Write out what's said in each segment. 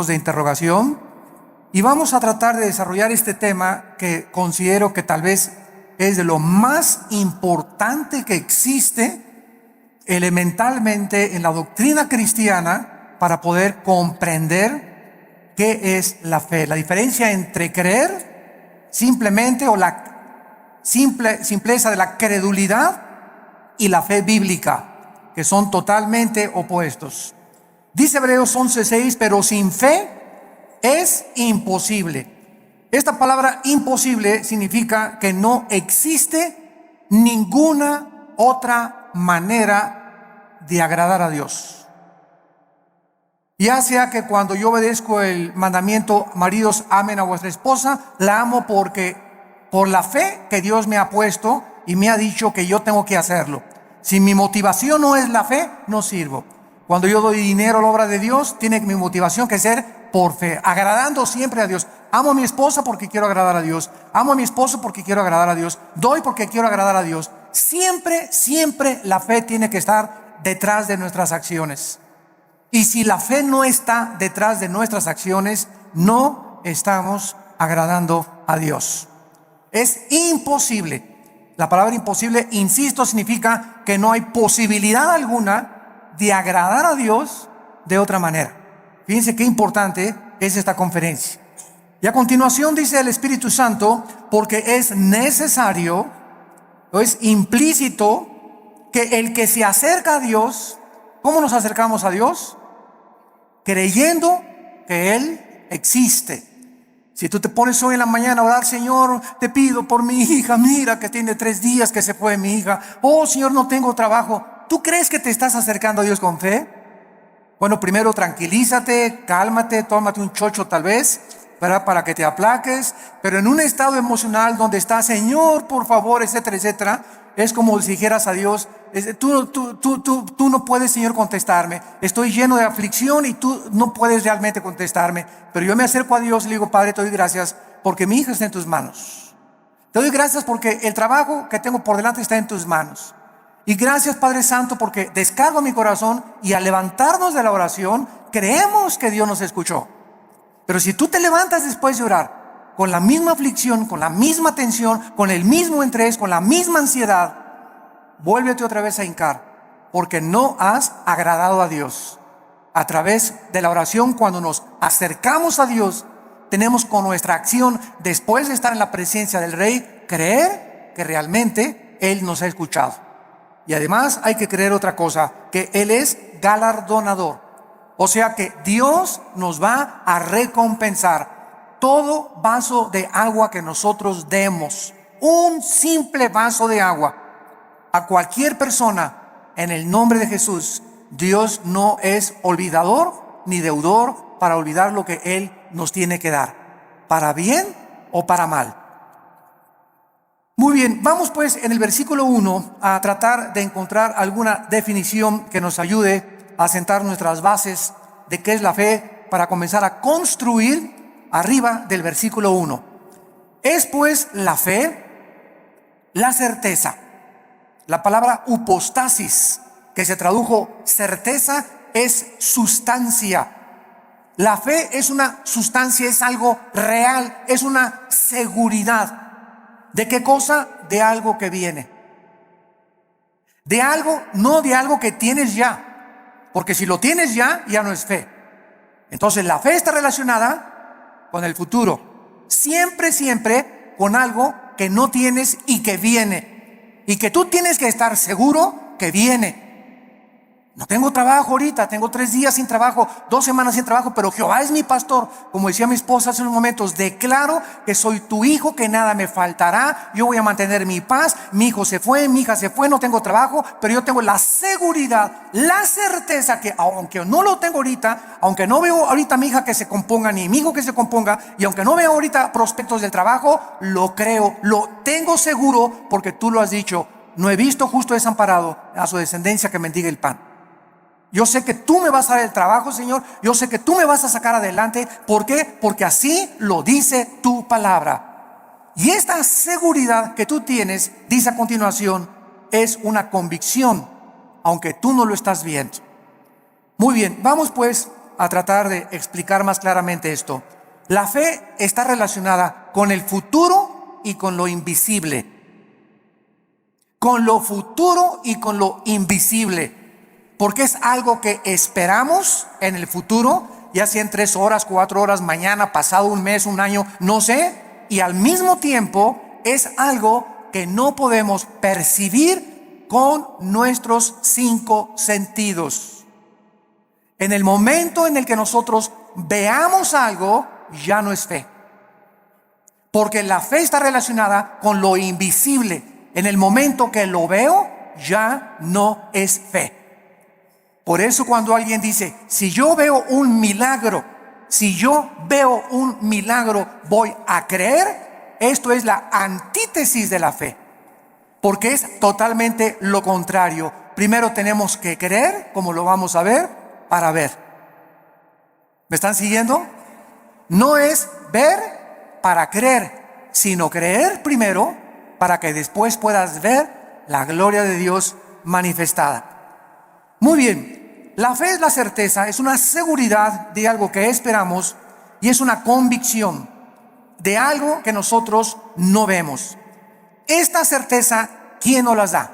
signos de interrogación, y vamos a tratar de desarrollar este tema que considero que tal vez es de lo más importante que existe elementalmente en la doctrina cristiana para poder comprender qué es la fe. La diferencia entre creer simplemente o la simpleza de la credulidad y la fe bíblica, que son totalmente opuestos. Dice Hebreos 11:6, pero sin fe es imposible. Esta palabra imposible significa que no existe ninguna otra manera de agradar a Dios. Ya sea que cuando yo obedezco el mandamiento, maridos, amen a vuestra esposa, la amo porque por la fe que Dios me ha puesto y me ha dicho que yo tengo que hacerlo. Si mi motivación no es la fe, no sirvo. Cuando yo doy dinero a la obra de Dios, tiene mi motivación que ser por fe, agradando siempre a Dios. Amo a mi esposa porque quiero agradar a Dios. Amo a mi esposo porque quiero agradar a Dios. Doy porque quiero agradar a Dios. Siempre la fe tiene que estar detrás de nuestras acciones. Y si la fe no está detrás de nuestras acciones, no estamos agradando a Dios. Es imposible. La palabra imposible, insisto, significa que no hay posibilidad alguna de agradar a Dios de otra manera. Fíjense qué importante es esta conferencia. Y a continuación dice el Espíritu Santo, porque es necesario, o es implícito, que el que se acerca a Dios, ¿cómo nos acercamos a Dios? Creyendo que Él existe. Si tú te pones hoy en la mañana a orar, Señor, te pido por mi hija, mira que tiene 3 días que se fue mi hija. Oh, Señor, no tengo trabajo. ¿Tú crees que te estás acercando a Dios con fe? Bueno, primero tranquilízate, cálmate, tómate un chocho tal vez, ¿verdad? Para que te aplaques, pero en un estado emocional donde está, Señor, por favor, etcétera, etcétera, es como si dijeras a Dios, tú no puedes, Señor, contestarme. Estoy lleno de aflicción y tú no puedes realmente contestarme. Pero yo me acerco a Dios y le digo, Padre, te doy gracias porque mi hija está en tus manos. Te doy gracias porque el trabajo que tengo por delante está en tus manos. Y gracias, Padre Santo, porque descargo mi corazón y al levantarnos de la oración, creemos que Dios nos escuchó. Pero si tú te levantas después de orar, con la misma aflicción, con la misma tensión, con el mismo estrés, con la misma ansiedad, vuélvete otra vez a hincar, porque no has agradado a Dios. A través de la oración, cuando nos acercamos a Dios, tenemos con nuestra acción, después de estar en la presencia del Rey, creer que realmente Él nos ha escuchado. Y además hay que creer otra cosa, que Él es galardonador. O sea que Dios nos va a recompensar todo vaso de agua que nosotros demos. Un simple vaso de agua a cualquier persona en el nombre de Jesús. Dios no es olvidador ni deudor para olvidar lo que Él nos tiene que dar, para bien o para mal. Muy bien, vamos pues en el versículo 1 a tratar de encontrar alguna definición que nos ayude a sentar nuestras bases de qué es la fe para comenzar a construir arriba del versículo 1. Es pues la fe la certeza. La palabra upostasis, que se tradujo certeza, es sustancia. La fe es una sustancia, es algo real, es una seguridad. ¿De qué cosa? De algo que viene. De algo, no de algo que tienes ya. Porque si lo tienes ya, ya no es fe. Entonces la fe está relacionada con el futuro. Siempre con algo que no tienes y que viene. Y que tú tienes que estar seguro que viene. No tengo trabajo ahorita, tengo 3 días sin trabajo, 2 semanas sin trabajo, pero Jehová es mi pastor. Como decía mi esposa hace unos momentos, declaro que soy tu hijo, que nada me faltará, yo voy a mantener mi paz. Mi hijo se fue, mi hija se fue, no tengo trabajo, pero yo tengo la seguridad, la certeza que aunque no lo tengo ahorita, aunque no veo ahorita a mi hija que se componga, ni mi hijo que se componga, y aunque no veo ahorita prospectos del trabajo, lo creo, lo tengo seguro, porque tú lo has dicho. No he visto justo desamparado a su descendencia que mendigue el pan. Yo sé que tú me vas a dar el trabajo, Señor. Yo sé que tú me vas a sacar adelante. ¿Por qué? Porque así lo dice tu palabra. Y esta seguridad que tú tienes, dice a continuación, es una convicción, aunque tú no lo estás viendo. Muy bien, vamos pues a tratar de explicar más claramente esto. La fe está relacionada con el futuro y con lo invisible. Con lo futuro y con lo invisible. Porque es algo que esperamos en el futuro, ya sea en 3 horas, 4 horas, mañana, pasado un mes, un año, no sé. Y al mismo tiempo es algo que no podemos percibir con nuestros 5 sentidos. En el momento en el que nosotros veamos algo, ya no es fe. Porque la fe está relacionada con lo invisible. En el momento que lo veo, ya no es fe. Por eso cuando alguien dice, si yo veo un milagro, voy a creer, esto es la antítesis de la fe. Porque es totalmente lo contrario. Primero tenemos que creer, como lo vamos a ver, para ver. ¿Me están siguiendo? No es ver para creer, sino creer primero para que después puedas ver la gloria de Dios manifestada. Muy bien, la fe es la certeza, es una seguridad de algo que esperamos y es una convicción de algo que nosotros no vemos. Esta certeza, ¿quién nos las da?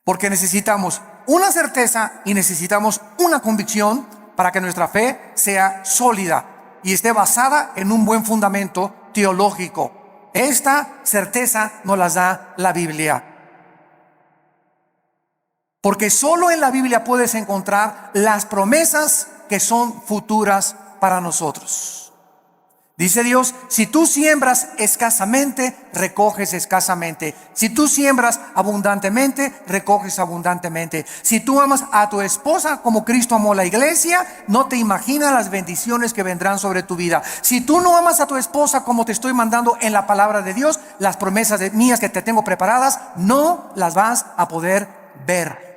Porque necesitamos una certeza y necesitamos una convicción para que nuestra fe sea sólida y esté basada en un buen fundamento teológico. Esta certeza nos las da la Biblia. Porque solo en la Biblia puedes encontrar las promesas que son futuras para nosotros. Dice Dios, si tú siembras escasamente, recoges escasamente. Si tú siembras abundantemente, recoges abundantemente. Si tú amas a tu esposa como Cristo amó la iglesia, no te imaginas las bendiciones que vendrán sobre tu vida. Si tú no amas a tu esposa como te estoy mandando en la palabra de Dios, las promesas mías que te tengo preparadas, no las vas a poder ver.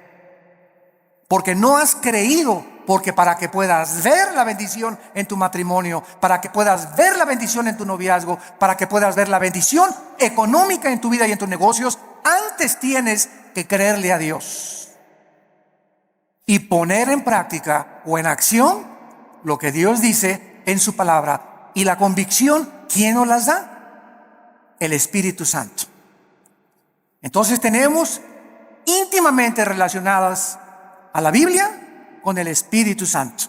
Porque no has creído. Porque para que puedas ver la bendición en tu matrimonio, para que puedas ver la bendición en tu noviazgo, para que puedas ver la bendición económica en tu vida y en tus negocios, antes tienes que creerle a Dios y poner en práctica o en acción lo que Dios dice en su palabra. Y la convicción, ¿quién nos las da? El Espíritu Santo. Entonces tenemos íntimamente relacionadas a la Biblia con el Espíritu Santo.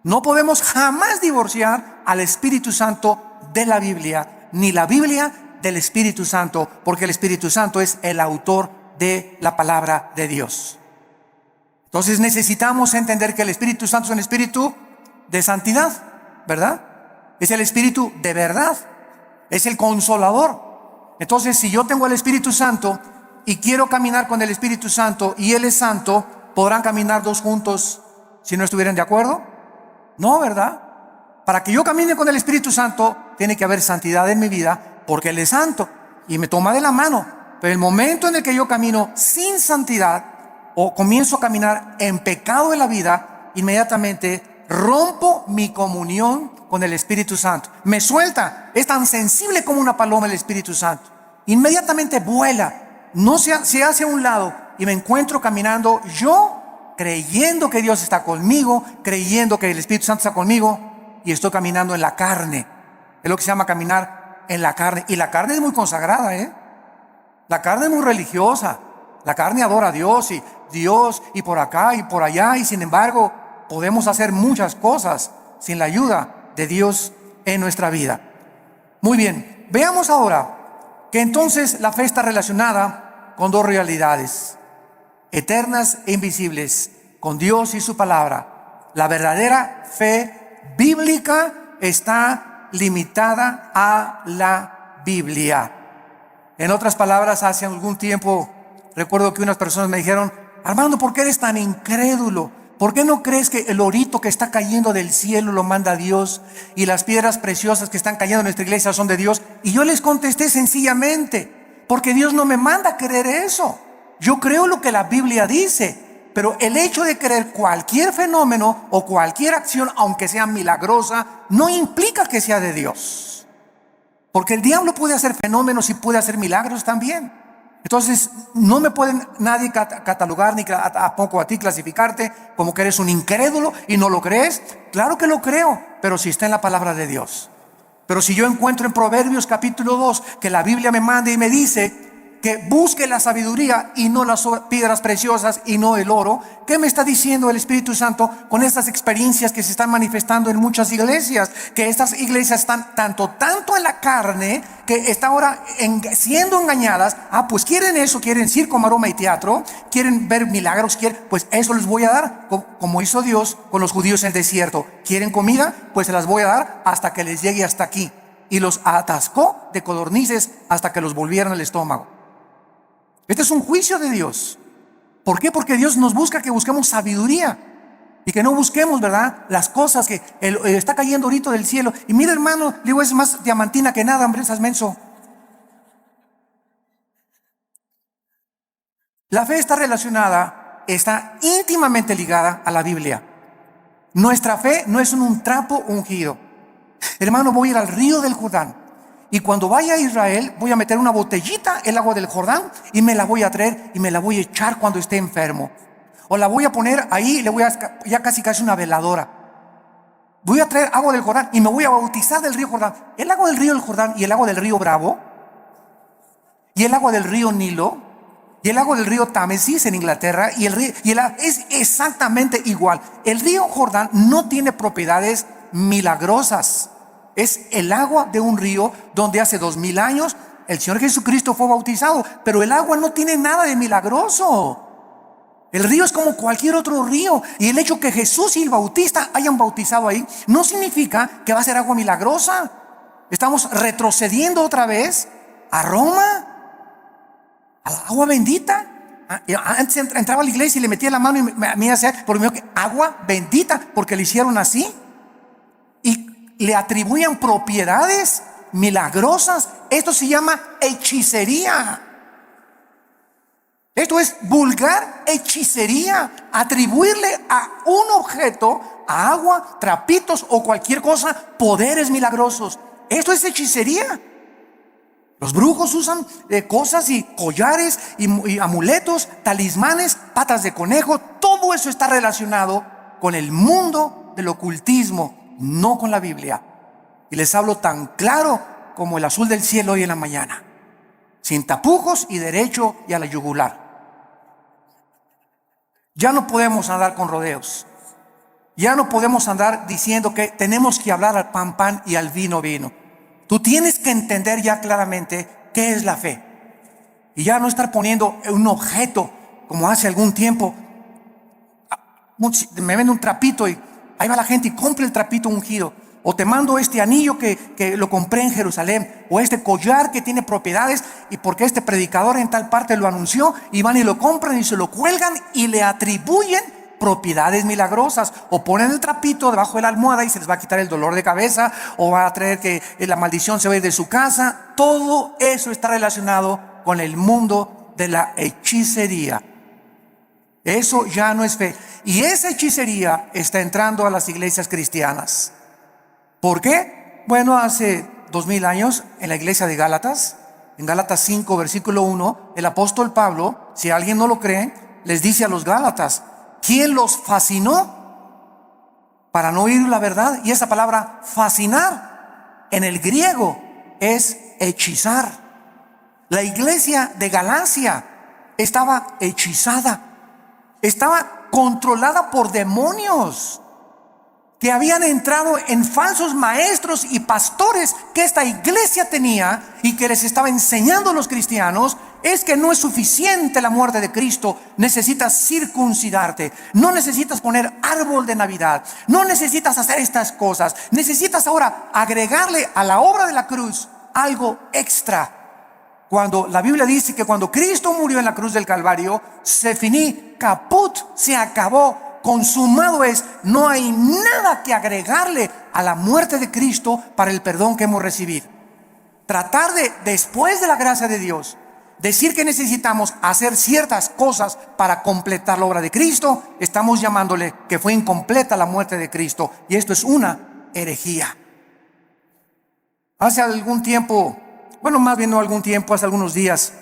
No podemos jamás divorciar al Espíritu Santo de la Biblia, ni la Biblia del Espíritu Santo, porque el Espíritu Santo es el autor de la palabra de Dios. Entonces necesitamos entender que el Espíritu Santo es un espíritu de santidad, ¿verdad? Es el espíritu de verdad, es el consolador. Entonces, si yo tengo el Espíritu Santo y quiero caminar con el Espíritu Santo y Él es santo, ¿podrán caminar dos juntos si no estuvieran de acuerdo? No, ¿verdad? Para que yo camine con el Espíritu Santo, tiene que haber santidad en mi vida, porque Él es santo y me toma de la mano. Pero el momento en el que yo camino sin santidad o comienzo a caminar en pecado en la vida, inmediatamente rompo mi comunión con el Espíritu Santo. Me suelta. Es tan sensible como una paloma el Espíritu Santo. Inmediatamente vuela. No se hace a un lado. Y me encuentro caminando yo creyendo que Dios está conmigo, creyendo que el Espíritu Santo está conmigo, y estoy caminando en la carne. Es lo que se llama caminar en la carne. Y la carne es muy consagrada, La carne es muy religiosa. La carne adora a Dios y por acá y por allá, y sin embargo podemos hacer muchas cosas sin la ayuda de Dios en nuestra vida. Muy bien, veamos ahora que entonces la fe está relacionada con dos realidades eternas e invisibles, con Dios y su palabra. La verdadera fe bíblica está limitada a la Biblia. En otras palabras, hace algún tiempo recuerdo que unas personas me dijeron: Armando, ¿por qué eres tan incrédulo? ¿Por qué no crees que el orito que está cayendo del cielo lo manda Dios y las piedras preciosas que están cayendo en nuestra iglesia son de Dios? Y yo les contesté sencillamente: porque Dios no me manda a creer eso. Yo creo lo que la Biblia dice, pero el hecho de creer cualquier fenómeno o cualquier acción, aunque sea milagrosa, no implica que sea de Dios. Porque el diablo puede hacer fenómenos y puede hacer milagros también. Entonces, no me pueden nadie catalogar, ni tampoco a ti clasificarte como que eres un incrédulo y no lo crees. Claro que lo creo, pero si está en la palabra de Dios. Pero si yo encuentro en Proverbios capítulo 2 que la Biblia me manda y me dice que busque la sabiduría y no las piedras preciosas y no el oro, ¿qué me está diciendo el Espíritu Santo con estas experiencias que se están manifestando en muchas iglesias? Que estas iglesias están tanto en la carne, que está ahora siendo engañadas. Pues quieren eso, quieren circo, maroma y teatro, quieren ver milagros, pues eso les voy a dar, como hizo Dios con los judíos en el desierto. ¿Quieren comida? Pues se las voy a dar hasta que les llegue hasta aquí. Y los atascó de codornices hasta que los volvieran al estómago. Este es un juicio de Dios. ¿Por qué? Porque Dios nos busca que busquemos sabiduría y que no busquemos, ¿verdad?, las cosas que está cayendo ahorita del cielo. Y mira, hermano, digo, es más diamantina que nada, hombre, estás menso. La fe está íntimamente ligada a la Biblia. Nuestra fe no es un trapo ungido. Hermano, voy a ir al río del Jordán. Y cuando vaya a Israel, voy a meter una botellita el agua del Jordán y me la voy a traer y me la voy a echar cuando esté enfermo. O la voy a poner ahí y le voy a ya casi una veladora. Voy a traer agua del Jordán y me voy a bautizar del río Jordán. El agua del río del Jordán y el agua del río Bravo y el agua del río Nilo y el agua del río Támesis en Inglaterra es exactamente igual. El río Jordán no tiene propiedades milagrosas. Es el agua de un río donde hace 2000 años el Señor Jesucristo fue bautizado, pero el agua no tiene nada de milagroso. El río es como cualquier otro río, y el hecho que Jesús y el Bautista hayan bautizado ahí no significa que va a ser agua milagrosa. Estamos retrocediendo otra vez a Roma, a la agua bendita. Antes entraba a la iglesia y le metía la mano y me hacía por mí agua bendita, porque le hicieron así y le atribuían propiedades milagrosas. Esto se llama hechicería. Esto es vulgar hechicería. Atribuirle a un objeto, a agua, trapitos o cualquier cosa, poderes milagrosos. Esto es hechicería. Los brujos usan cosas y collares y amuletos, talismanes, patas de conejo. Todo eso está relacionado con el mundo del ocultismo, no con la Biblia. Y les hablo tan claro como el azul del cielo hoy en la mañana, sin tapujos y derecho y a la yugular. Ya no podemos andar con rodeos. Ya no podemos andar diciendo que tenemos que hablar al pan pan y al vino vino. Tú tienes que entender ya claramente qué es la fe, y ya no estar poniendo un objeto como hace algún tiempo. Me vende un trapito y ahí va la gente y compra el trapito ungido. O te mando este anillo que lo compré en Jerusalén, o este collar que tiene propiedades y porque este predicador en tal parte lo anunció, y van y lo compran y se lo cuelgan y le atribuyen propiedades milagrosas. O ponen el trapito debajo de la almohada y se les va a quitar el dolor de cabeza, o va a traer que la maldición se va a ir de su casa. Todo eso está relacionado con el mundo de la hechicería. Eso ya no es fe. Y esa hechicería está entrando a las iglesias cristianas. ¿Por qué? Bueno, hace 2000 años en la iglesia de Gálatas, en Gálatas 5, versículo 1, el apóstol Pablo, si alguien no lo cree, les dice a los Gálatas: ¿quién los fascinó para no oír la verdad? Y esa palabra fascinar en el griego es hechizar. La iglesia de Galacia estaba hechizada, estaba controlada por demonios que habían entrado en falsos maestros y pastores que esta iglesia tenía, y que les estaba enseñando a los cristianos: es que no es suficiente la muerte de Cristo, necesitas circuncidarte, no necesitas poner árbol de Navidad, no necesitas hacer estas cosas, necesitas ahora agregarle a la obra de la cruz algo extra. Cuando la Biblia dice que cuando Cristo murió en la cruz del Calvario, se finí, caput, se acabó, consumado es. No hay nada que agregarle a la muerte de Cristo para el perdón que hemos recibido. Tratar de, después de la gracia de Dios, decir que necesitamos hacer ciertas cosas para completar la obra de Cristo, estamos llamándole que fue incompleta la muerte de Cristo, y esto es una herejía. Hace algún tiempo, bueno, más bien no algún tiempo, hace algunos días,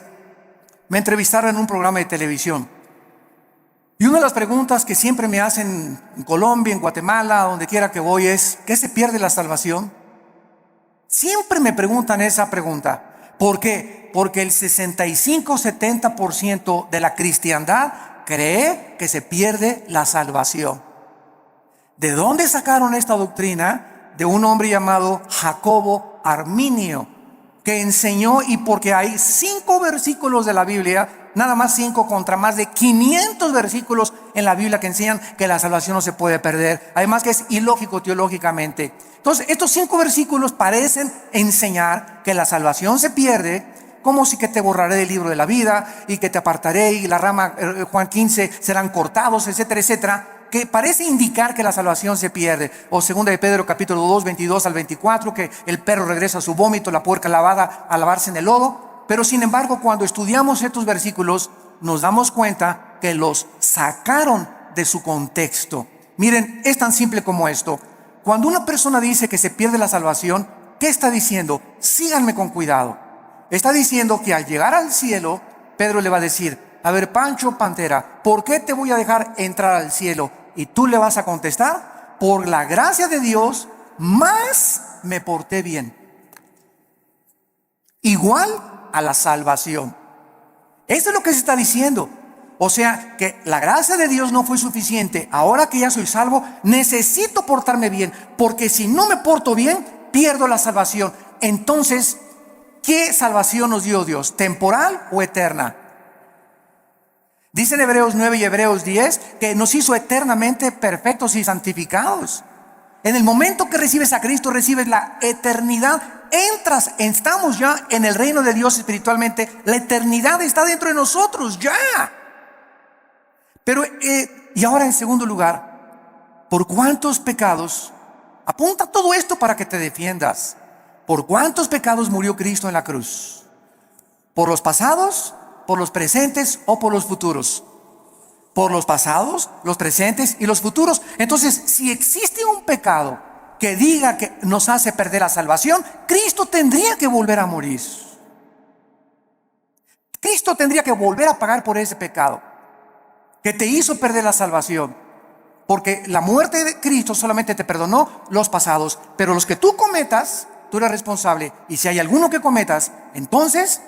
Me entrevistaron en un programa de televisión. Y una de las preguntas que siempre me hacen en Colombia, en Guatemala, donde quiera que voy, es: ¿qué se pierde la salvación? Siempre me preguntan esa pregunta. ¿Por qué? Porque el 65-70% de la cristiandad cree que se pierde la salvación. ¿De dónde sacaron esta doctrina? De un hombre llamado Jacobo Arminio, que enseñó, y porque hay 5 versículos de la Biblia, nada más 5 contra más de 500 versículos en la Biblia que enseñan que la salvación no se puede perder. Además que es ilógico teológicamente. Entonces, estos 5 versículos parecen enseñar que la salvación se pierde, como si que te borraré del libro de la vida y que te apartaré y la rama, Juan 15, serán cortados, etcétera, etcétera, que parece indicar que la salvación se pierde. O 2 de Pedro capítulo 2, 22 al 24, que el perro regresa a su vómito, la puerca lavada a lavarse en el lodo. Pero sin embargo, cuando estudiamos estos versículos, nos damos cuenta que los sacaron de su contexto. Miren, es tan simple como esto. Cuando una persona dice que se pierde la salvación, ¿qué está diciendo? Síganme con cuidado. Está diciendo que al llegar al cielo, Pedro le va a decir: a ver, Pancho Pantera, ¿por qué te voy a dejar entrar al cielo? Y tú le vas a contestar: por la gracia de Dios, más me porté bien. Igual a la salvación. Eso es lo que se está diciendo. O sea, que la gracia de Dios no fue suficiente. Ahora que ya soy salvo, necesito portarme bien, porque si no me porto bien, pierdo la salvación. Entonces, ¿qué salvación nos dio Dios? ¿Temporal o eterna? Dicen Hebreos 9 y Hebreos 10 que nos hizo eternamente perfectos y santificados. En el momento que recibes a Cristo, recibes la eternidad. Estamos ya en el reino de Dios espiritualmente. La eternidad está dentro de nosotros ya. Pero, y ahora en segundo lugar, ¿por cuántos pecados? Apunta todo esto para que te defiendas. ¿Por cuántos pecados murió Cristo en la cruz? ¿Por los pasados, por los presentes o por los futuros? Por los pasados, los presentes y los futuros. Entonces, si existe un pecado que diga que nos hace perder la salvación, Cristo tendría que volver a morir. Cristo tendría que volver a pagar por ese pecado que te hizo perder la salvación. Porque la muerte de Cristo solamente te perdonó los pasados, pero los que tú cometas, tú eres responsable. Y si hay alguno que cometas, entonces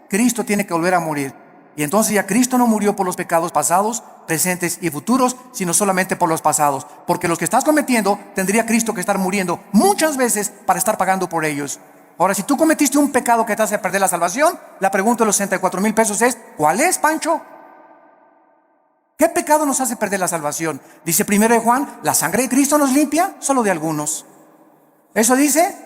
Cristo tiene que volver a morir. Y entonces ya Cristo no murió por los pecados pasados, presentes y futuros, sino solamente por los pasados. Porque los que estás cometiendo, tendría Cristo que estar muriendo muchas veces para estar pagando por ellos. Ahora, si tú cometiste un pecado que te hace perder la salvación, la pregunta de los 64,000 pesos es: ¿cuál es, Pancho? ¿Qué pecado nos hace perder la salvación? Dice 1 Juan, la sangre de Cristo nos limpia solo de algunos. Eso dice: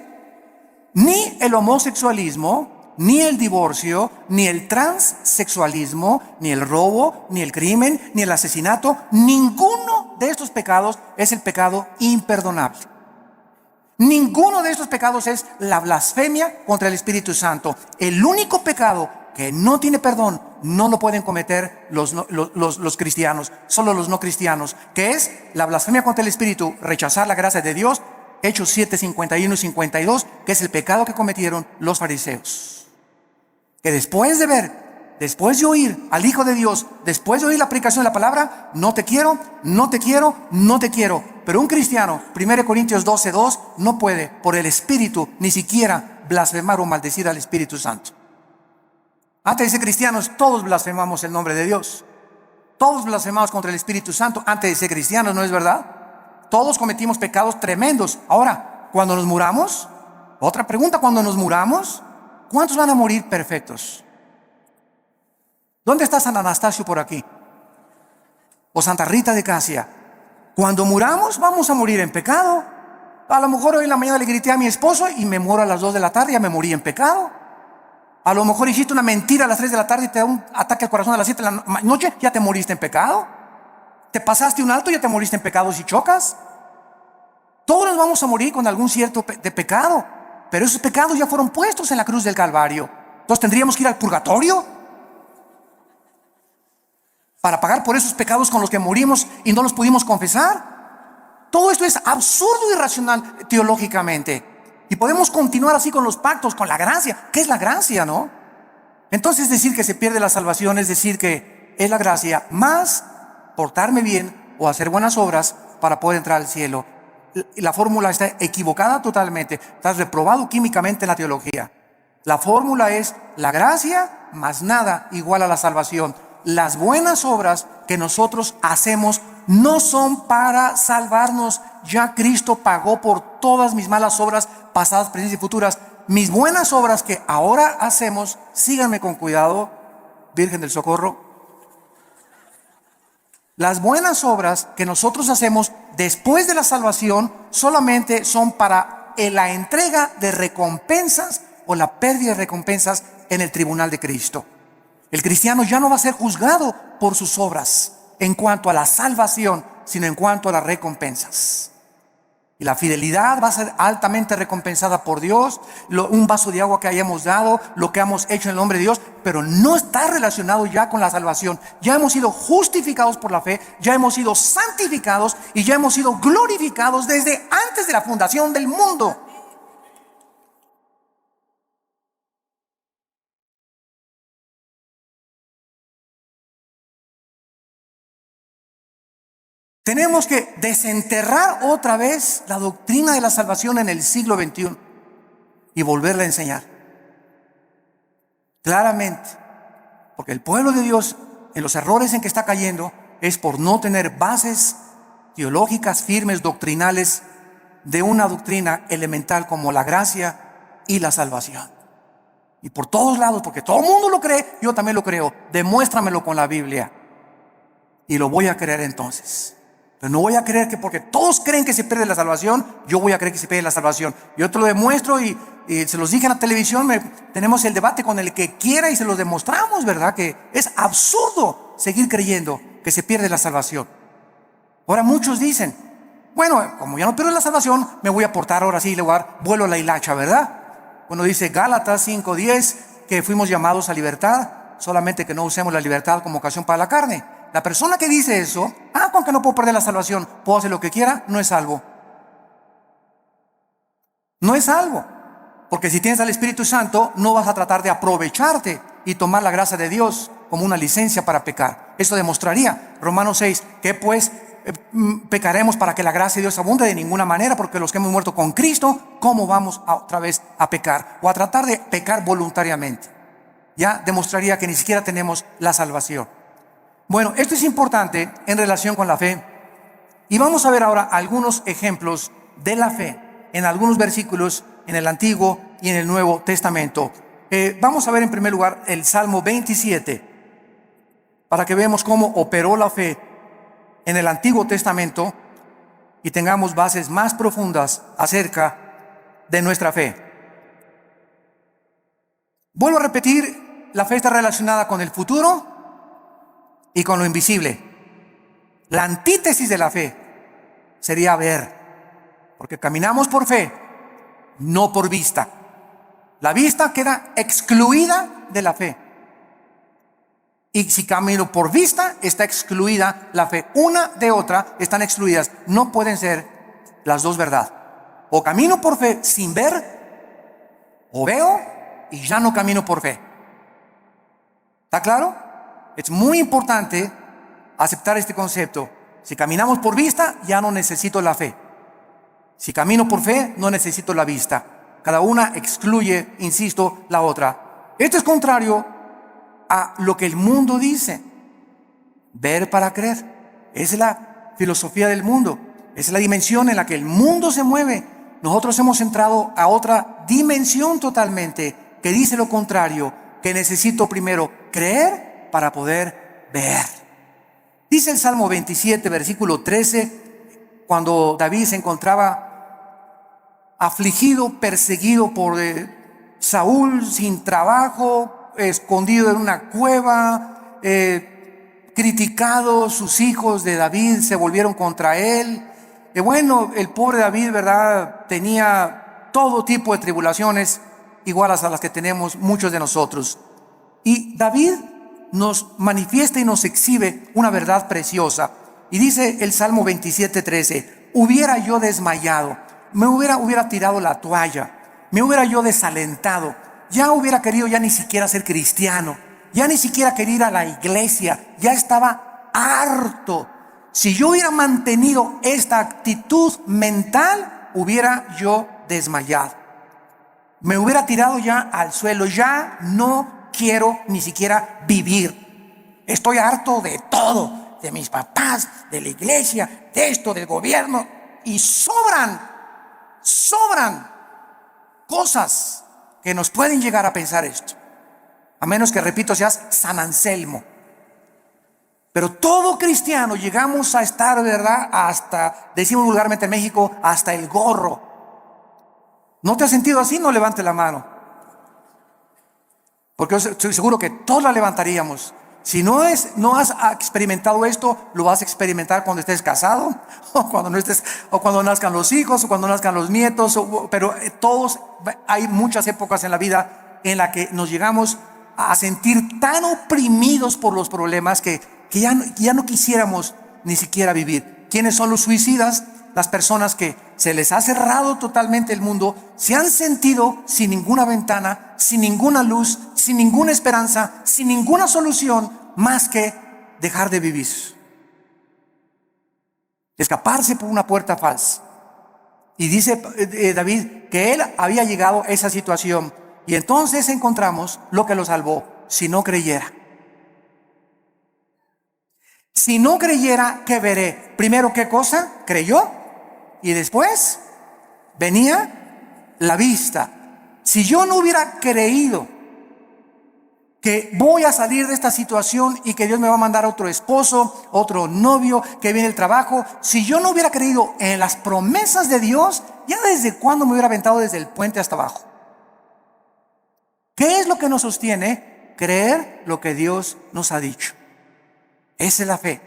ni el homosexualismo, ni el divorcio, ni el transexualismo, ni el robo, ni el crimen, ni el asesinato, ninguno de estos pecados es el pecado imperdonable. Ninguno de estos pecados es la blasfemia contra el Espíritu Santo. El único pecado que no tiene perdón no lo pueden cometer los cristianos, solo los no cristianos, que es la blasfemia contra el Espíritu, rechazar la gracia de Dios. Hechos 7, 51 y 52, que es el pecado que cometieron los fariseos. Que después de oír al Hijo de Dios, después de oír la predicación de la palabra, no te quiero, no te quiero, no te quiero. Pero un cristiano, 1 Corintios 12, 2, no puede por el Espíritu ni siquiera blasfemar o maldecir al Espíritu Santo. Antes de ser cristianos, todos blasfemamos el nombre de Dios. Todos blasfemamos contra el Espíritu Santo antes de ser cristianos, ¿no es verdad? Todos cometimos pecados tremendos. Ahora, cuando nos muramos, otra pregunta: cuando nos muramos, ¿cuántos van a morir perfectos? ¿Dónde está San Anastasio por aquí? O Santa Rita de Casia. Cuando muramos, vamos a morir en pecado. A lo mejor hoy en la mañana le grité a mi esposo y me muero a las 2 de la tarde, ya me morí en pecado. A lo mejor hiciste una mentira a las 3 de la tarde y te da un ataque al corazón a las 7 de la noche, ya te moriste en pecado. Te pasaste un alto, ya te moriste en pecado si chocas. Todos nos vamos a morir con algún cierto de pecado, pero esos pecados ya fueron puestos en la cruz del Calvario. Entonces tendríamos que ir al purgatorio para pagar por esos pecados con los que morimos y no los pudimos confesar. Todo esto es absurdo y irracional teológicamente. Y podemos continuar así con los pactos, con la gracia. ¿Qué es la gracia, no? Entonces decir que se pierde la salvación es decir que es la gracia más portarme bien o hacer buenas obras para poder entrar al cielo. La fórmula está equivocada totalmente, está reprobado químicamente en la teología. La fórmula es la gracia más nada igual a la salvación. Las buenas obras que nosotros hacemos no son para salvarnos. Ya Cristo pagó por todas mis malas obras pasadas, presentes y futuras. Mis buenas obras que ahora hacemos, síganme con cuidado, Virgen del Socorro. Las buenas obras que nosotros hacemos después de la salvación solamente son para la entrega de recompensas o la pérdida de recompensas en el tribunal de Cristo. El cristiano ya no va a ser juzgado por sus obras en cuanto a la salvación, sino en cuanto a las recompensas. Y la fidelidad va a ser altamente recompensada por Dios, un vaso de agua que hayamos dado, lo que hemos hecho en el nombre de Dios, pero no está relacionado ya con la salvación. Ya hemos sido justificados por la fe, ya hemos sido santificados y ya hemos sido glorificados desde antes de la fundación del mundo. Tenemos que desenterrar otra vez la doctrina de la salvación en el siglo XXI y volverla a enseñar claramente, porque el pueblo de Dios, en los errores en que está cayendo, es por no tener bases teológicas firmes, doctrinales, de una doctrina elemental como la gracia y la salvación. Y por todos lados, porque todo el mundo lo cree, yo también lo creo. Demuéstramelo con la Biblia y lo voy a creer entonces. Pero no voy a creer que porque todos creen que se pierde la salvación, yo voy a creer que se pierde la salvación. Yo te lo demuestro y se los dije en la televisión, tenemos el debate con el que quiera y se los demostramos, ¿verdad? Que es absurdo seguir creyendo que se pierde la salvación. Ahora muchos dicen, bueno, como ya no pierdo la salvación, me voy a portar ahora sí, lugar, vuelo a la hilacha, ¿verdad? Cuando dice Gálatas 5:10 que fuimos llamados a libertad, solamente que no usemos la libertad como ocasión para la carne. La persona que dice eso, con que no puedo perder la salvación, puedo hacer lo que quiera, no es salvo. No es salvo. Porque si tienes al Espíritu Santo, no vas a tratar de aprovecharte y tomar la gracia de Dios como una licencia para pecar. Eso demostraría Romanos 6, que pues pecaremos para que la gracia de Dios abunde de ninguna manera, porque los que hemos muerto con Cristo, ¿cómo vamos otra vez a pecar? O a tratar de pecar voluntariamente. Ya demostraría que ni siquiera tenemos la salvación. Bueno, esto es importante en relación con la fe. Y vamos a ver ahora algunos ejemplos de la fe en algunos versículos en el Antiguo y en el Nuevo Testamento. Vamos a ver en primer lugar el Salmo 27, para que veamos cómo operó la fe en el Antiguo Testamento y tengamos bases más profundas acerca de nuestra fe. Vuelvo a repetir, la fe está relacionada con el futuro y con lo invisible. La antítesis de la fe sería ver, porque caminamos por fe, no por vista. La vista queda excluida de la fe. Y si camino por vista, está excluida la fe. Una de otra están excluidas. No pueden ser las dos verdad. O camino por fe sin ver, o veo y ya no camino por fe. ¿Está claro? Es muy importante aceptar este concepto. Si caminamos por vista, ya no necesito la fe. Si camino por fe, no necesito la vista. Cada una excluye, insisto, la otra. Esto es contrario a lo que el mundo dice. Ver para creer. Esa es la filosofía del mundo. Esa es la dimensión en la que el mundo se mueve. Nosotros hemos entrado a otra dimensión totalmente que dice lo contrario, que necesito primero creer para poder ver. Dice el Salmo 27, versículo 13, cuando David se encontraba afligido, perseguido por Saúl, sin trabajo, escondido en una cueva, criticado, sus hijos de David se volvieron contra él. Bueno, el pobre David, ¿verdad?, tenía todo tipo de tribulaciones iguales a las que tenemos muchos de nosotros. Y David nos manifiesta y nos exhibe una verdad preciosa. Y dice el Salmo 27:13, hubiera yo desmayado, me hubiera tirado la toalla, me hubiera yo desalentado, ya hubiera querido ya ni siquiera ser cristiano, ya ni siquiera quería ir a la iglesia, ya estaba harto. Si yo hubiera mantenido esta actitud mental, hubiera yo desmayado. Me hubiera tirado ya al suelo, ya no quiero ni siquiera vivir. Estoy harto de todo, de mis papás, de la iglesia, de esto, del gobierno. Y sobran cosas que nos pueden llegar a pensar esto. A menos que, repito, seas San Anselmo. Pero todo cristiano llegamos a estar, ¿verdad? Hasta, decimos vulgarmente en México, hasta el gorro. ¿No te has sentido así? No levante la mano. Porque yo estoy seguro que todos la levantaríamos. Si no has experimentado esto, lo vas a experimentar cuando estés casado, o cuando no estés, o cuando nazcan los hijos, o cuando nazcan los nietos. Pero todos, hay muchas épocas en la vida en la que nos llegamos a sentir tan oprimidos por los problemas que ya no quisiéramos ni siquiera vivir. ¿Quiénes son los suicidas? Las personas que se les ha cerrado totalmente el mundo, se han sentido sin ninguna ventana, sin ninguna luz, sin ninguna esperanza, sin ninguna solución más que dejar de vivir. Escaparse por una puerta falsa. Y dice David que él había llegado a esa situación. Y entonces encontramos lo que lo salvó: si no creyera. Si no creyera, ¿qué veré? Primero, ¿qué cosa? Creyó. Y después venía la vista. Si yo no hubiera creído que voy a salir de esta situación y que Dios me va a mandar otro esposo, otro novio, que viene el trabajo, si yo no hubiera creído en las promesas de Dios, ya desde cuándo me hubiera aventado desde el puente hasta abajo. ¿Qué es lo que nos sostiene? Creer lo que Dios nos ha dicho. Esa es la fe,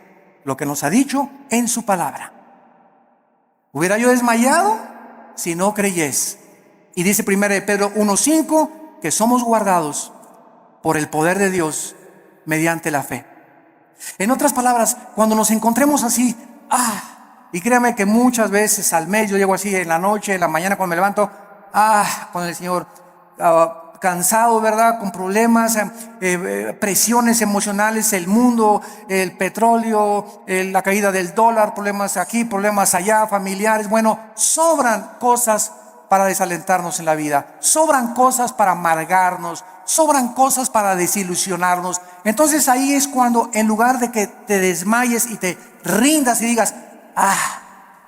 lo que nos ha dicho en su palabra. ¿Hubiera yo desmayado si no creyes? Y dice 1 Pedro 1:5 que somos guardados por el poder de Dios mediante la fe. En otras palabras, cuando nos encontremos así, y créame que muchas veces al mes yo llego así en la noche, en la mañana cuando me levanto, con el Señor, cansado, ¿verdad? Con problemas, presiones emocionales, el mundo, el petróleo, la caída del dólar, problemas aquí, problemas allá, familiares. Bueno, sobran cosas para desalentarnos en la vida, sobran cosas para amargarnos, sobran cosas para desilusionarnos. Entonces ahí es cuando, en lugar de que te desmayes y te rindas y digas,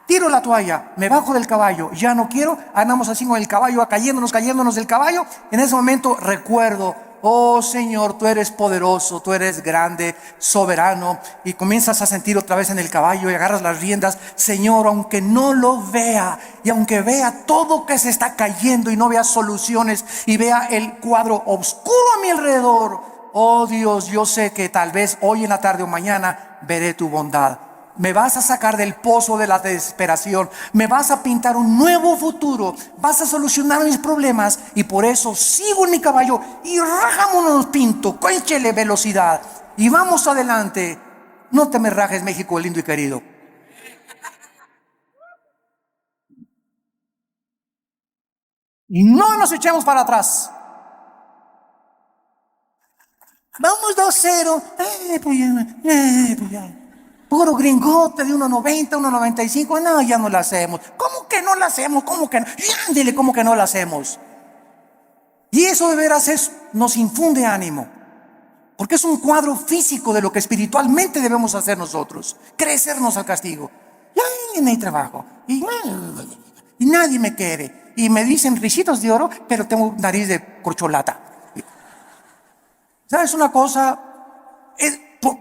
tiro la toalla, me bajo del caballo, ya no quiero, andamos así con el caballo, cayéndonos del caballo. En ese momento recuerdo, oh Señor, tú eres poderoso, tú eres grande, soberano, y comienzas a sentir otra vez en el caballo y agarras las riendas. Señor, aunque no lo vea, y aunque vea todo que se está cayendo y no vea soluciones y vea el cuadro oscuro a mi alrededor, oh Dios, yo sé que tal vez hoy en la tarde o mañana veré tu bondad. Me vas a sacar del pozo de la desesperación, me vas a pintar un nuevo futuro, vas a solucionar mis problemas, y por eso sigo en mi caballo y rajámonos pinto, échele velocidad y vamos adelante. No te me rajes, México lindo y querido. Y no nos echemos para atrás. Vamos 2-0. Pues ya. Puro gringote de 1.90, 1.95. No, ya no la hacemos. ¿Cómo que no la hacemos? ¿Cómo que no? Ándele, ¿cómo que no la hacemos? Y eso de veras nos infunde ánimo, porque es un cuadro físico de lo que espiritualmente debemos hacer nosotros: crecernos al castigo. Y no hay trabajo, y nadie me quiere, y me dicen risitos de oro, pero tengo nariz de corcholata. ¿Sabes una cosa?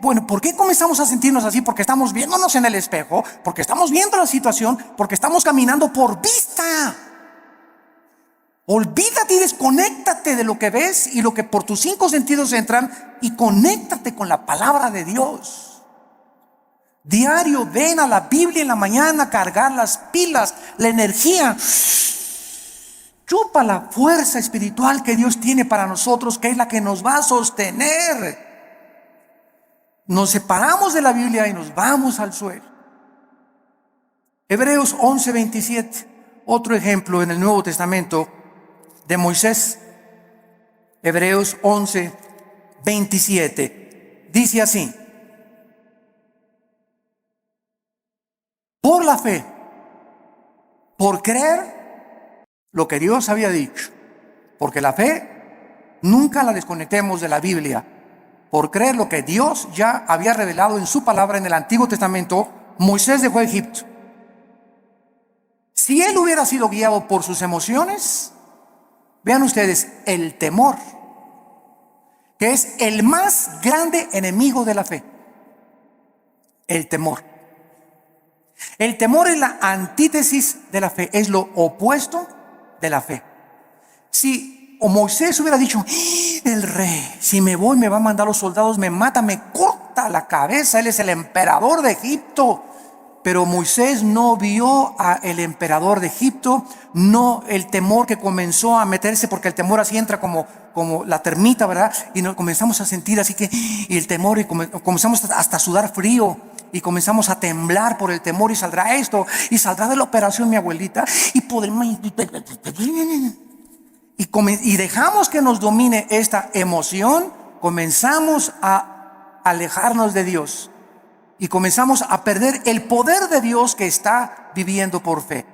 Bueno, ¿por qué comenzamos a sentirnos así? Porque estamos viéndonos en el espejo, porque estamos viendo la situación, porque estamos caminando por vista. Olvídate y desconéctate de lo que ves y lo que por tus 5 sentidos entran, y conéctate con la palabra de Dios. Diario, ven a la Biblia en la mañana, cargar las pilas, la energía. Chupa la fuerza espiritual que Dios tiene para nosotros, que es la que nos va a sostener. Nos separamos de la Biblia y nos vamos al suelo. Hebreos 11:27, otro ejemplo en el Nuevo Testamento de Moisés. Hebreos 11, 27. Dice así: por la fe, por creer lo que Dios había dicho, porque la fe nunca la desconectemos de la Biblia, por creer lo que Dios ya había revelado en su palabra en el Antiguo Testamento, Moisés dejó Egipto. Si él hubiera sido guiado por sus emociones, vean ustedes, el temor, que es el más grande enemigo de la fe. El temor. El temor es la antítesis de la fe, es lo opuesto de la fe. Si Moisés hubiera dicho: el rey, si me voy, me va a mandar los soldados, me mata, me corta la cabeza, él es el emperador de Egipto. Pero Moisés no vio al emperador de Egipto, no el temor que comenzó a meterse, porque el temor así entra como la termita, ¿verdad? Y nos comenzamos a sentir así que, y el temor, y comenzamos hasta a sudar frío, y comenzamos a temblar por el temor, y saldrá esto, y saldrá de la operación mi abuelita, y podremos, y dejamos que nos domine esta emoción, comenzamos a alejarnos de Dios. Y comenzamos a perder el poder de Dios que está viviendo por fe.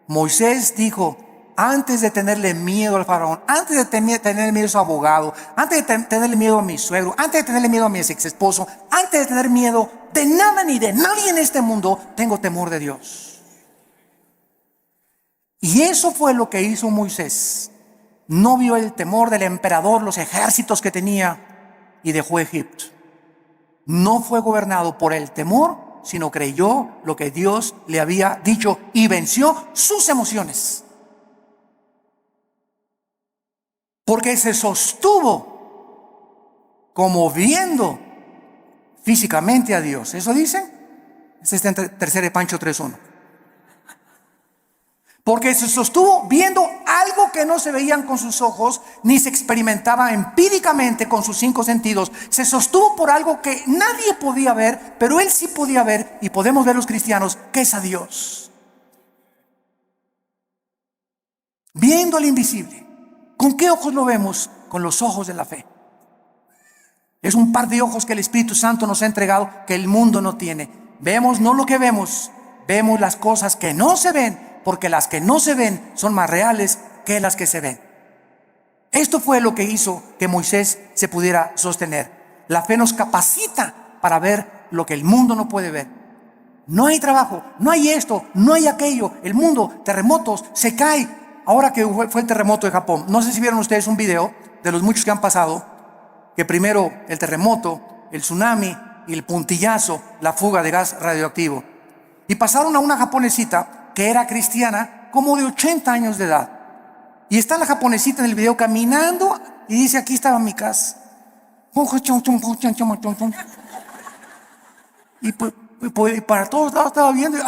Moisés dijo, antes de tenerle miedo al faraón, antes de tenerle miedo a su abogado, antes de tenerle miedo a mi suegro, antes de tenerle miedo a mi ex esposo, antes de tener miedo de nada ni de nadie en este mundo, tengo temor de Dios. Y eso fue lo que hizo Moisés. No vio el temor del emperador, los ejércitos que tenía, y dejó Egipto. No fue gobernado por el temor, sino creyó lo que Dios le había dicho y venció sus emociones. Porque se sostuvo como viendo físicamente a Dios. ¿Eso dice? Este está en 3 de Pancho 3:1. Porque se sostuvo viendo algo que no se veían con sus ojos, ni se experimentaba empíricamente con sus 5 sentidos. Se sostuvo por algo que nadie podía ver, pero él sí podía ver, y podemos ver los cristianos, que es a Dios. Viendo al invisible. ¿Con qué ojos lo vemos? Con los ojos de la fe. Es un par de ojos que el Espíritu Santo nos ha entregado, que el mundo no tiene. Vemos no lo que vemos, vemos las cosas que no se ven, porque las que no se ven son más reales que las que se ven. Esto fue lo que hizo que Moisés se pudiera sostener. La fe nos capacita para ver lo que el mundo no puede ver. No hay trabajo, no hay esto, no hay aquello. El mundo, terremotos, se cae. Ahora que fue el terremoto de Japón, no sé si vieron ustedes un video de los muchos que han pasado, que primero el terremoto, el tsunami y el puntillazo, la fuga de gas radioactivo. Y pasaron a una japonesita que era cristiana, como de 80 años de edad. Y está la japonesita en el video caminando y dice: aquí estaba mi casa. Y para todos lados estaba viendo,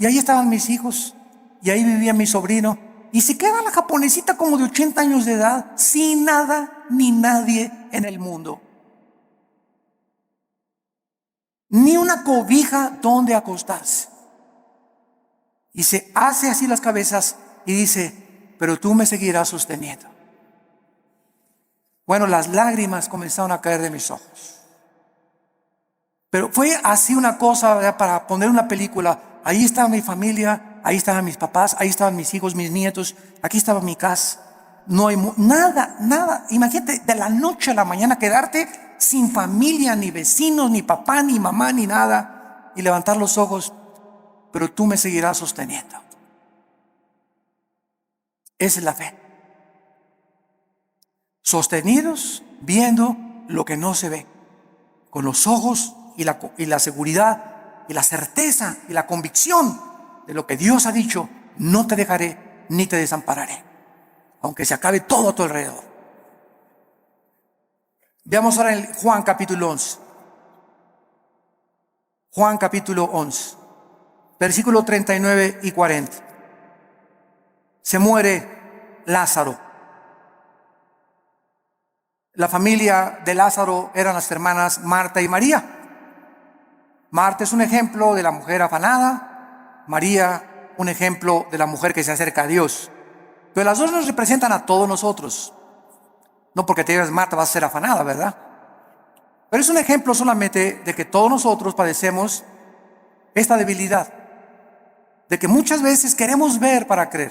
y ahí estaban mis hijos, y ahí vivía mi sobrino. Y se queda la japonesita como de 80 años de edad, sin nada ni nadie en el mundo. Ni una cobija donde acostarse. Y se hace así las cabezas y dice: pero tú me seguirás sosteniendo. Bueno, las lágrimas comenzaron a caer de mis ojos. Pero fue así una cosa, ¿verdad? Para poner una película. Ahí estaba mi familia, ahí estaban mis papás, ahí estaban mis hijos, mis nietos, aquí estaba mi casa. No hay nada. Imagínate, de la noche a la mañana quedarte sin familia, ni vecinos, ni papá, ni mamá, ni nada, y levantar los ojos: pero tú me seguirás sosteniendo. Esa es la fe. Sostenidos viendo lo que no se ve, con los ojos y la seguridad y la certeza y la convicción de lo que Dios ha dicho: no te dejaré ni te desampararé, aunque se acabe todo a tu alrededor. Veamos ahora en Juan capítulo 11. Juan capítulo 11. Versículos 39 y 40. Se muere Lázaro. La familia de Lázaro eran las hermanas Marta y María. Marta es un ejemplo de la mujer afanada, María un ejemplo de la mujer que se acerca a Dios. Pero las dos nos representan a todos nosotros. No porque te digas Marta vas a ser afanada, ¿verdad? Pero es un ejemplo solamente de que todos nosotros padecemos esta debilidad, de que muchas veces queremos ver para creer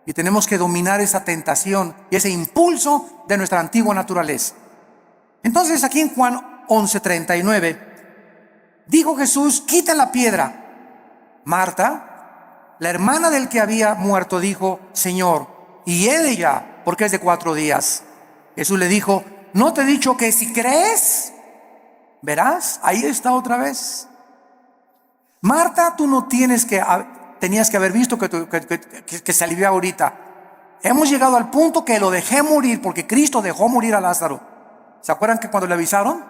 y tenemos que dominar esa tentación y ese impulso de nuestra antigua naturaleza. Entonces aquí en Juan 11:39 dijo Jesús: quita la piedra. Marta, la hermana del que había muerto, dijo: Señor, y ella, porque es de 4 días. Jesús le dijo: ¿no te he dicho que si crees, verás? Ahí está otra vez. Marta, tú no tenías que haber visto que se alivió ahorita. Hemos llegado al punto que lo dejé morir, porque Cristo dejó morir a Lázaro. ¿Se acuerdan que cuando le avisaron?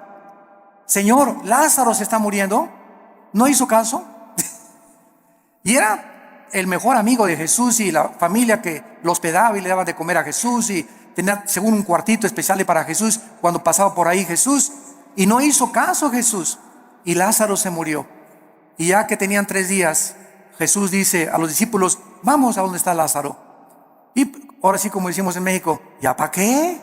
Señor, Lázaro se está muriendo. No hizo caso. Y era el mejor amigo de Jesús y la familia que lo hospedaba y le daba de comer a Jesús, y tenía según un cuartito especial para Jesús cuando pasaba por ahí Jesús. Y no hizo caso Jesús, y Lázaro se murió. Y ya que tenían 3 días, Jesús dice a los discípulos: vamos a donde está Lázaro. Y ahora sí, como decimos en México, ¿ya para qué?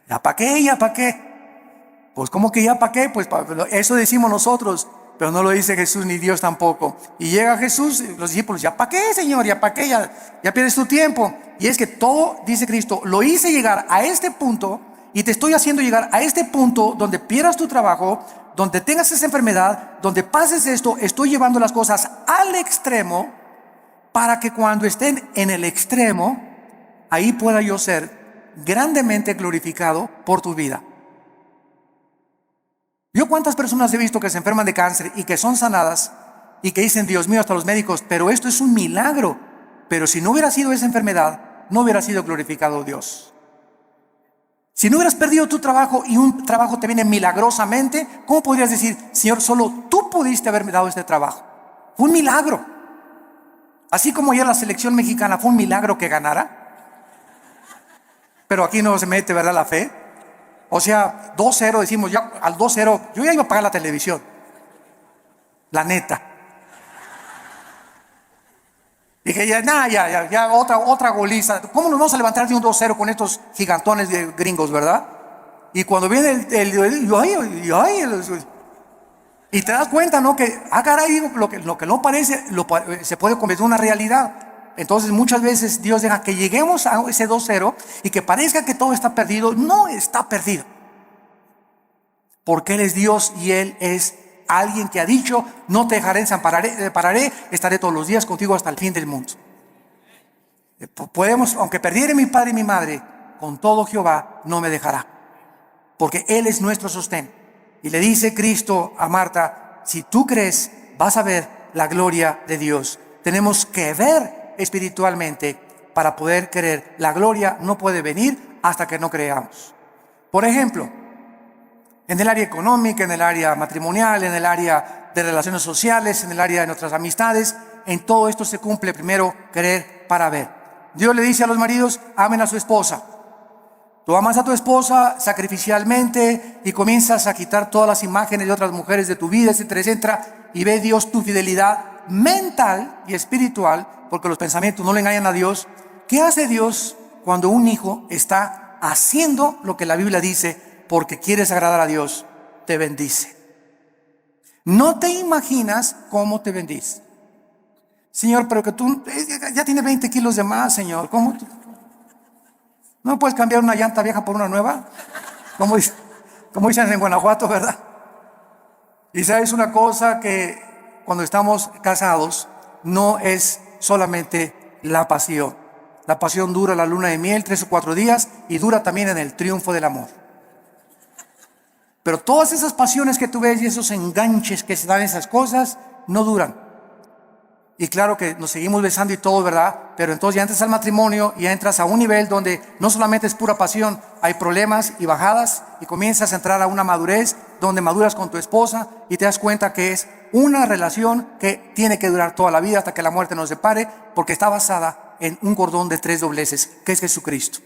¿Ya para qué? ¿Ya para qué? Pues ¿cómo que ya para qué? Pues eso decimos nosotros, pero no lo dice Jesús ni Dios tampoco. Y llega Jesús, los discípulos: ¿ya para qué, Señor? ¿Ya para qué? Ya pierdes tu tiempo. Y es que todo, dice Cristo, lo hice llegar a este punto, y te estoy haciendo llegar a este punto donde pierdas tu trabajo, donde tengas esa enfermedad, donde pases esto. Estoy llevando las cosas al extremo para que cuando estén en el extremo, ahí pueda yo ser grandemente glorificado por tu vida. Yo cuántas personas he visto que se enferman de cáncer y que son sanadas y que dicen: Dios mío, hasta los médicos, pero esto es un milagro. Pero si no hubiera sido esa enfermedad, no hubiera sido glorificado Dios. Si no hubieras perdido tu trabajo y un trabajo te viene milagrosamente, ¿cómo podrías decir: Señor, solo tú pudiste haberme dado este trabajo? Fue un milagro. Así como ayer la selección mexicana fue un milagro que ganara. Pero aquí no se mete, ¿verdad?, la fe. O sea, 2-0, decimos, ya al 2-0, yo ya iba a pagar la televisión. La neta. Dije, ya, otra goliza. ¿Cómo nos vamos a levantar de un 2-0 con estos gigantones de gringos, verdad? Y cuando viene y te das cuenta, ¿no? Que, caray, lo que no parece, se puede convertir en una realidad. Entonces muchas veces Dios deja que lleguemos a ese 2-0 y que parezca que todo está perdido. No está perdido, porque Él es Dios y Él es alguien que ha dicho: no te dejaré, desampararé, estaré todos los días contigo hasta el fin del mundo. Podemos, aunque perdiere mi padre y mi madre, con todo Jehová no me dejará, porque Él es nuestro sostén. Y le dice Cristo a Marta: si tú crees, vas a ver la gloria de Dios. Tenemos que ver espiritualmente para poder creer. La gloria no puede venir hasta que no creamos. Por ejemplo, en el área económica, en el área matrimonial, en el área de relaciones sociales, en el área de nuestras amistades, en todo esto se cumple primero creer para ver. Dios le dice a los maridos: amen a su esposa. Tú amas a tu esposa sacrificialmente y comienzas a quitar todas las imágenes de otras mujeres de tu vida, etcétera, etcétera, y ve Dios tu fidelidad mental y espiritual, porque los pensamientos no le engañan a Dios. ¿Qué hace Dios cuando un hijo está haciendo lo que la Biblia dice porque quieres agradar a Dios? Te bendice. No te imaginas cómo te bendice. Señor, pero que tú ya tienes 20 kilos de más, Señor. ¿Cómo? ¿No puedes cambiar una llanta vieja por una nueva? Como dicen en Guanajuato, ¿verdad? Y sabes una cosa, que cuando estamos casados no es solamente la pasión. La pasión dura la luna de miel 3 o 4 días y dura también en el triunfo del amor. Pero todas esas pasiones que tú ves y esos enganches que se dan esas cosas no duran. Y claro que nos seguimos besando y todo, ¿verdad? Pero entonces ya entras al matrimonio y ya entras a un nivel donde no solamente es pura pasión, hay problemas y bajadas, y comienzas a entrar a una madurez donde maduras con tu esposa y te das cuenta que es una relación que tiene que durar toda la vida hasta que la muerte nos separe, porque está basada en un cordón de 3 dobleces, que es Jesucristo.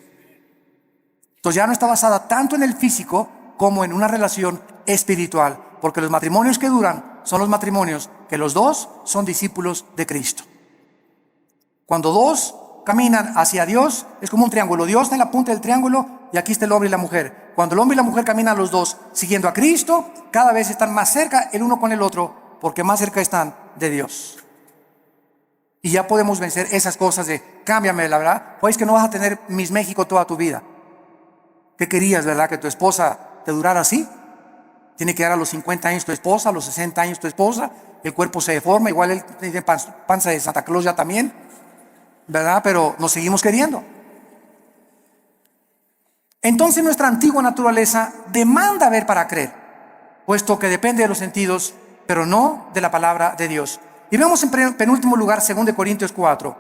Entonces ya no está basada tanto en el físico como en una relación espiritual, porque los matrimonios que duran son los matrimonios que los dos son discípulos de Cristo. Cuando 2 caminan hacia Dios, es como un triángulo. Dios está en la punta del triángulo y aquí está el hombre y la mujer. Cuando el hombre y la mujer caminan los dos siguiendo a Cristo, cada vez están más cerca el uno con el otro, porque más cerca están de Dios. Y ya podemos vencer esas cosas de cámbiame, la verdad. Pues que no vas a tener Miss México toda tu vida. ¿Qué querías, verdad? Que tu esposa te durara así. Tiene que dar a los 50 años tu esposa, a los 60 años tu esposa. El cuerpo se deforma, igual él tiene panza de Santa Claus ya también, ¿verdad? Pero nos seguimos queriendo. Entonces nuestra antigua naturaleza demanda ver para creer, puesto que depende de los sentidos, pero no de la palabra de Dios. Y vemos en penúltimo lugar 2 de Corintios 4.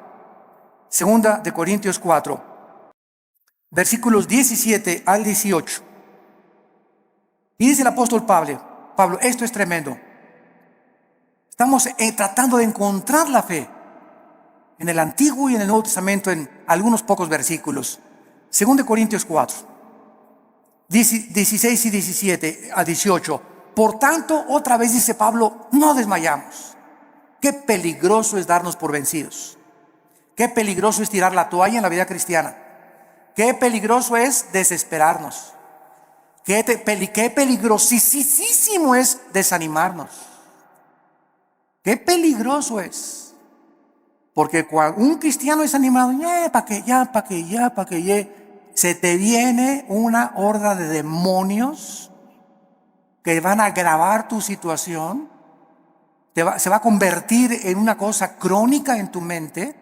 2 de Corintios 4. Versículos 17 al 18. Y dice el apóstol Pablo, esto es tremendo. Estamos tratando de encontrar la fe en el Antiguo y en el Nuevo Testamento en algunos pocos versículos. 2 de Corintios 4, 16 y 17 a 18. Por tanto, otra vez dice Pablo, no desmayamos. Qué peligroso es darnos por vencidos. Qué peligroso es tirar la toalla en la vida cristiana. Qué peligroso es desesperarnos. Qué peligrosísimo es desanimarnos. Qué peligroso es. Porque cuando un cristiano es animado, para que, se te viene una horda de demonios que van a agravar tu situación. Se va a convertir en una cosa crónica en tu mente.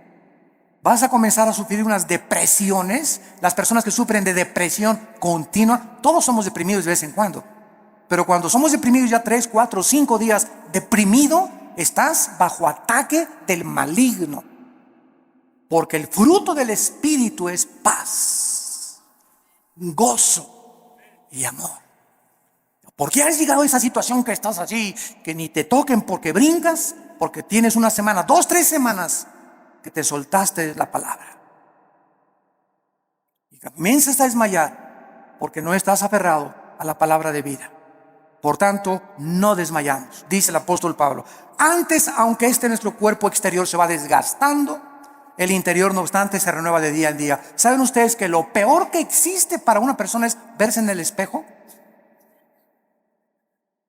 Vas a comenzar a sufrir unas depresiones. Las personas que sufren de depresión continua, todos somos deprimidos de vez en cuando. Pero cuando somos deprimidos ya 3, 4, 5 días deprimido, estás bajo ataque del maligno. Porque el fruto del Espíritu es paz, gozo y amor. ¿Por qué has llegado a esa situación que estás así, que ni te toquen porque brincas, porque tienes una semana, 2, 3 semanas que te soltaste la palabra? Y comienzas a desmayar porque no estás aferrado a la palabra de vida. Por tanto, no desmayamos, dice el apóstol Pablo. Antes, aunque nuestro cuerpo exterior se va desgastando, el interior, no obstante, se renueva de día en día. ¿Saben ustedes que lo peor que existe para una persona es verse en el espejo?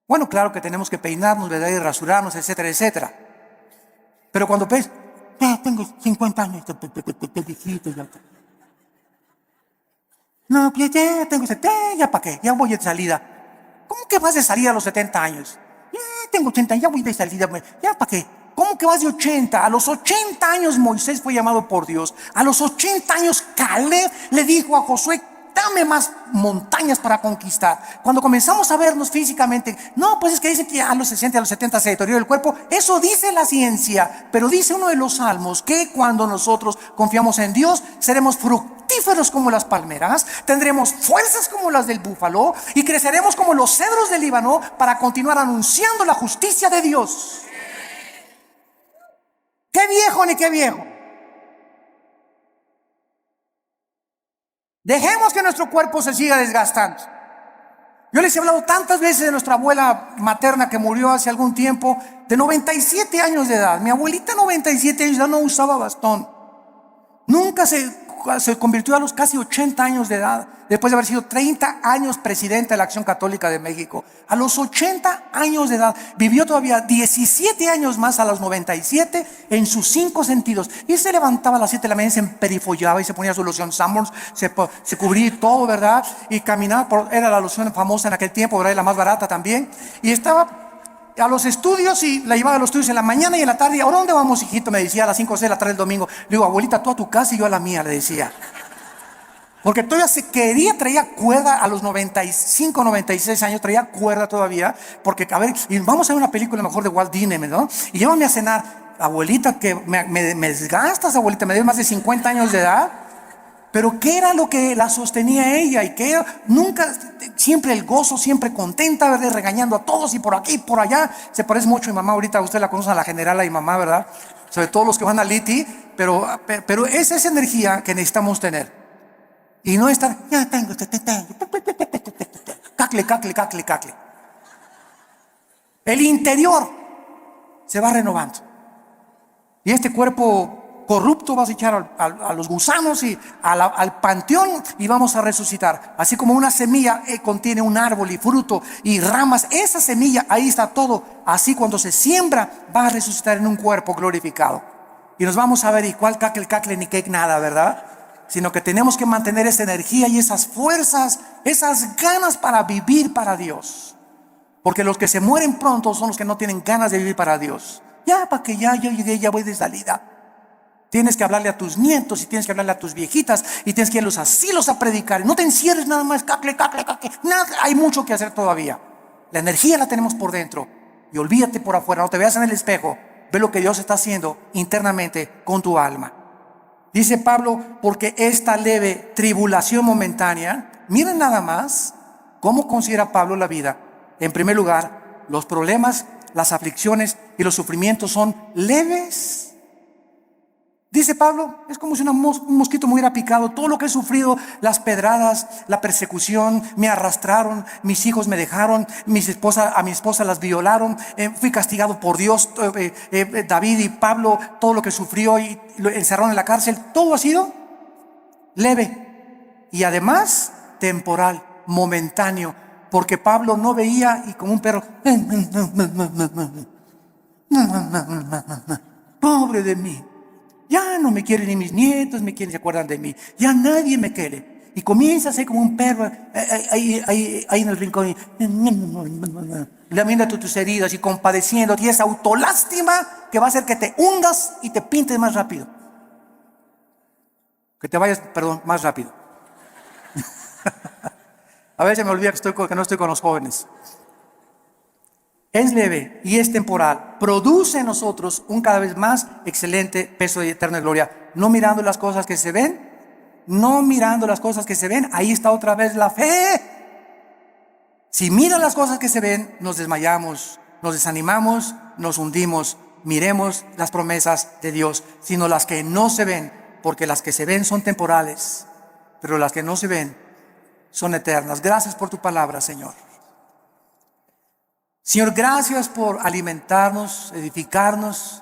Bueno, claro que tenemos que peinarnos, ¿verdad? Y rasurarnos, etcétera, etcétera. Pero cuando ves, ya tengo 50 años, no, ya tengo 70, ya para qué, ya voy de salida. ¿Cómo que vas de salida a los 70 años? Ya tengo 80, ya voy de salida, ya para qué. ¿Cómo que vas de 80? A los 80 años Moisés fue llamado por Dios. A los 80 años Caleb le dijo a Josué, dame más montañas para conquistar. Cuando comenzamos a vernos físicamente, no, pues es que dicen que a los 60, a los 70 se deteriora el cuerpo. Eso dice la ciencia, pero dice uno de los salmos que cuando nosotros confiamos en Dios, seremos fructíferos como las palmeras, tendremos fuerzas como las del búfalo y creceremos como los cedros del Líbano para continuar anunciando la justicia de Dios. ¡Qué viejo ni qué viejo! Dejemos que nuestro cuerpo se siga desgastando. Yo les he hablado tantas veces de nuestra abuela materna que murió hace algún tiempo, de 97 años de edad. Mi abuelita, 97 años, ya no usaba bastón. Nunca se convirtió a los casi 80 años de edad, después de haber sido 30 años presidente de la Acción Católica de México. A los 80 años de edad, vivió todavía 17 años más a los 97 en sus 5 sentidos. Y se levantaba a las 7 de la mañana, se emperifollaba y se ponía su loción Sanborns, se cubría todo, ¿verdad? Y caminaba, era la loción famosa en aquel tiempo, ¿verdad? Y la más barata también. Y estaba a los estudios y la llevaba a los estudios en la mañana y en la tarde. ¿A dónde vamos, hijito? Me decía a las 5 o 6 de la tarde el domingo. Le digo, abuelita, tú a tu casa y yo a la mía, le decía. Porque todavía traía cuerda a los 95, 96 años, traía cuerda todavía. Porque, a ver, y vamos a ver una película mejor de Walt Disney, ¿no? Y llévame a cenar. Abuelita, que me desgastas, abuelita, me dio más de 50 años de edad. Pero ¿qué era lo que la sostenía ella? Y que era nunca, siempre el gozo, siempre contenta, ¿verdad? Regañando a todos y por aquí y por allá. Se parece mucho a mi mamá, ahorita usted la conoce, a la generala y mamá, ¿verdad? Sobre todo los que van a Liti, pero esa es energía que necesitamos tener. Y no estar, ya tengo, cacle. El interior se va renovando. Y este cuerpo corrupto vas a echar a los gusanos y al panteón y vamos a resucitar. Así como una semilla contiene un árbol y fruto y ramas, esa semilla, ahí está todo. Así cuando se siembra va a resucitar en un cuerpo glorificado. Y nos vamos a ver, y cuál cacle ni cake nada, ¿verdad? Sino que tenemos que mantener esa energía y esas fuerzas, esas ganas para vivir para Dios. Porque los que se mueren pronto son los que no tienen ganas de vivir para Dios. Ya, para que ya yo llegué, ya voy de salida. Tienes que hablarle a tus nietos y tienes que hablarle a tus viejitas y tienes que ir a los asilos a predicar. No te encierres nada más, cacle. Nada, hay mucho que hacer todavía. La energía la tenemos por dentro. Y olvídate por afuera, no te veas en el espejo. Ve lo que Dios está haciendo internamente con tu alma. Dice Pablo, porque esta leve tribulación momentánea, miren nada más cómo considera Pablo la vida. En primer lugar, los problemas, las aflicciones y los sufrimientos son leves. Dice Pablo, es como si un mosquito me hubiera picado. Todo lo que he sufrido, las pedradas, la persecución, me arrastraron, mis hijos me dejaron, a mi esposa las violaron, fui castigado por Dios, David y Pablo, todo lo que sufrió y lo encerraron en la cárcel, todo ha sido leve y además temporal, momentáneo, porque Pablo no veía y como un perro, pobre de mí. Ya no me quieren ni mis nietos, se acuerdan de mí. Ya nadie me quiere. Y comienza a ser como un perro ahí en el rincón. Y lamiéndote tus heridas y compadeciéndote. Y esa autolástima que va a hacer que te hundas y te pintes más rápido. Que te vayas, más rápido. A veces me olvida que no estoy con los jóvenes. Es leve y es temporal. Produce en nosotros un cada vez más excelente peso de eterna gloria. No mirando las cosas que se ven. No mirando las cosas que se ven. Ahí está otra vez la fe. Si miran las cosas que se ven, nos desmayamos, nos desanimamos, nos hundimos. Miremos las promesas de Dios, sino las que no se ven, porque las que se ven son temporales, pero las que no se ven son eternas. Gracias por tu palabra, Señor. Señor, gracias por alimentarnos, edificarnos,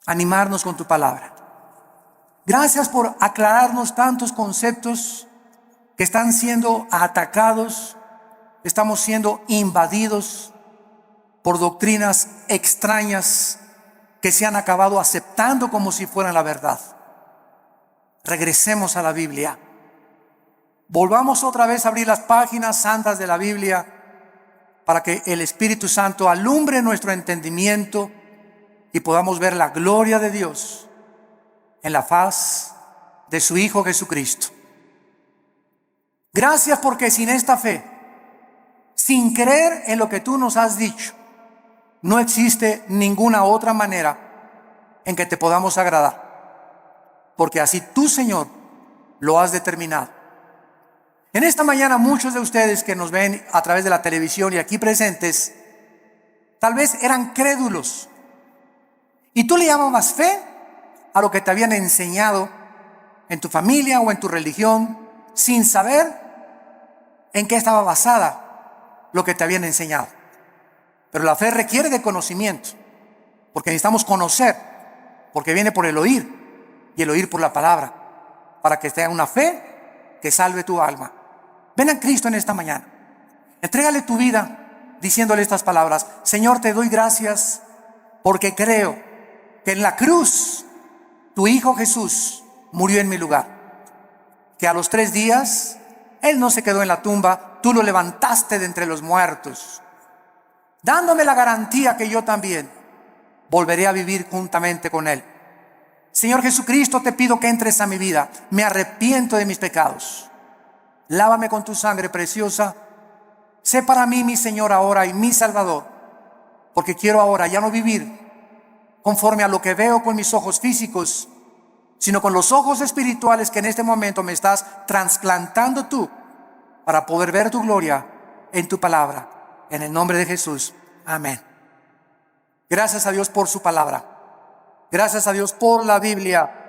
animarnos con tu palabra. Gracias por aclararnos tantos conceptos que están siendo atacados, estamos siendo invadidos por doctrinas extrañas que se han acabado aceptando como si fueran la verdad. Regresemos a la Biblia. Volvamos otra vez a abrir las páginas santas de la Biblia, para que el Espíritu Santo alumbre nuestro entendimiento y podamos ver la gloria de Dios en la faz de su Hijo Jesucristo. Gracias porque sin esta fe, sin creer en lo que tú nos has dicho, no existe ninguna otra manera en que te podamos agradar, porque así tú, Señor, lo has determinado. En esta mañana muchos de ustedes que nos ven a través de la televisión y aquí presentes, tal vez eran crédulos. Y tú le llamabas fe a lo que te habían enseñado en tu familia o en tu religión, sin saber en qué estaba basada lo que te habían enseñado. Pero la fe requiere de conocimiento, porque necesitamos conocer, porque viene por el oír y el oír por la palabra, para que tenga una fe que salve tu alma. Ven a Cristo en esta mañana. Entrégale tu vida diciéndole estas palabras: Señor, te doy gracias porque creo que en la cruz tu Hijo Jesús murió en mi lugar. Que a los 3 días Él no se quedó en la tumba, tú lo levantaste de entre los muertos, dándome la garantía que yo también volveré a vivir juntamente con Él. Señor Jesucristo, te pido que entres a mi vida. Me arrepiento de mis pecados. Lávame con tu sangre preciosa. Sé para mí mi Señor ahora y mi Salvador, porque quiero ahora ya no vivir conforme a lo que veo con mis ojos físicos, sino con los ojos espirituales que en este momento me estás trasplantando tú, para poder ver tu gloria en tu palabra. En el nombre de Jesús. Amén. Gracias a Dios por su palabra. Gracias a Dios por la Biblia.